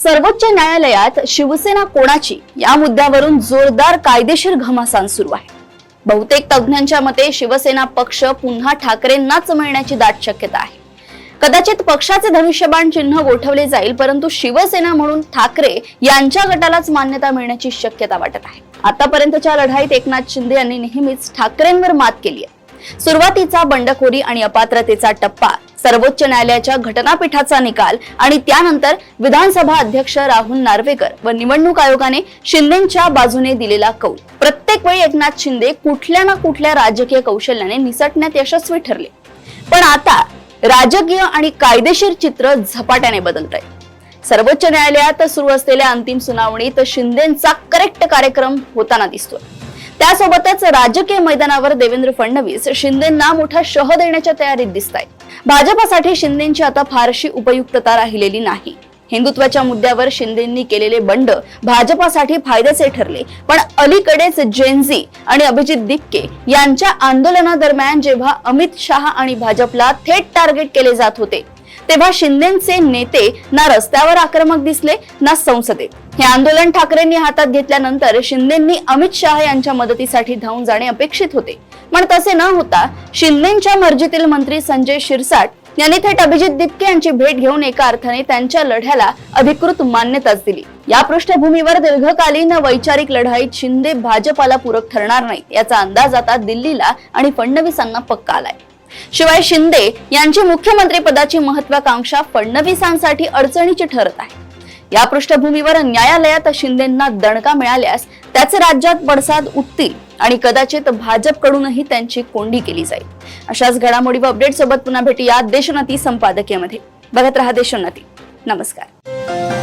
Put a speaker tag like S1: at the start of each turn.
S1: सर्वोच्च न्यायालयात शिवसेना कोणाची या मुद्द्यावरून जोरदार कायदेशीर घमासान सुरू आहे। बहुतेक तज्ञांच्या मते शिवसेना पक्ष पुन्हा ठाकरेंनाच मिळण्याची दाट शक्यता आहे। कदाचित पक्षाचे धनुष्यबाण चिन्ह गोठवले जाईल, परंतु शिवसेना म्हणून ठाकरे यांच्या गटालाच मान्यता मिळण्याची शक्यता वाटत आहे। आतापर्यंतच्या लढाईत एकनाथ शिंदे यांनी नेहमीच ठाकरेंवर मात केली आहे। सुरुवातीचा बंडखोरी आणि अपात्रतेचा टप्पा, सर्वोच्च न्यायालयाच्या घटनापीठाचा निकाल आणि त्यानंतर विधानसभा अध्यक्ष राहुल नार्वेकर व निवडणूक आयोगाने शिंदेंच्या बाजूने दिलेला कौल, प्रत्येक वेळी एकनाथ शिंदे कुठल्या ना कुठल्या राजकीय कौशल्याने निसटण्यात यशस्वी ठरले। पण आता राजकीय आणि कायदेशीर चित्र झपाट्याने बदलत आहे। सर्वोच्च न्यायालयात सुरू असलेल्या अंतिम सुनावणीत शिंदेंचा करेक्ट कार्यक्रम होताना दिसतोय। त्यासोबतच राजकीय मैदानावर देवेंद्र फडणवीस शिंदेंना मोठा शह देण्याच्या तयारीत दिसतायत। भाजपासाठी शिंदेंची आता फारशी उपयुक्तता राहिलेली नाही। हिंदुत्वाच्या मुद्द्यावर शिंदेंनी केलेले बंड भाजपासाठी फायद्याचे ठरले, पण अलीकडेच जेनझी आणि अभिजित दिपके यांच्या आंदोलनादरम्यान जेव्हा अमित शहा आणि भाजपला थेट टार्गेट केले जात होते, तेव्हा शिंदेंचे नेते ना रस्त्यावर आक्रमक दिसले ना संसदेत। हे आंदोलन ठाकरेंनी हातात घेतल्यानंतर शिंदेंनी अमित शहा यांच्या मदतीसाठी धावून जाणे अपेक्षित होते, पण तसे न होता शिंदेंच्या मर्जीतील मंत्री संजय शिरसाट यांनी थेट अभिजित दिपके यांची भेट घेऊन एका अर्थाने त्यांच्या लढ्याला अधिकृत मान्यताच दिली। या पृष्ठभूमीवर दीर्घकालीन वैचारिक लढाईत शिंदे भाजपाला पूरक ठरणार नाहीत याचा अंदाज आता दिल्लीला आणि फडणवीसांना पक्का आलाय। शिवाय शिंदे यांची मुख्यमंत्री पदाची महत्वाकांक्षा फडणवीसांसाठी अडचणीची ठरत आहे। या पृष्ठभूमीवर न्यायालयात शिंदेंना दणका मिळाल्यास त्याचे राज्यात पडसाद उठतील आणि कदाचित भाजपकडूनही त्यांची कोंडी केली जाईल। अशाच घडामोडी व अपडेट सोबत पुन्हा भेटूया देशोन्नती संपादकीयमध्ये। बघत रहा देशोन्नती। नमस्कार।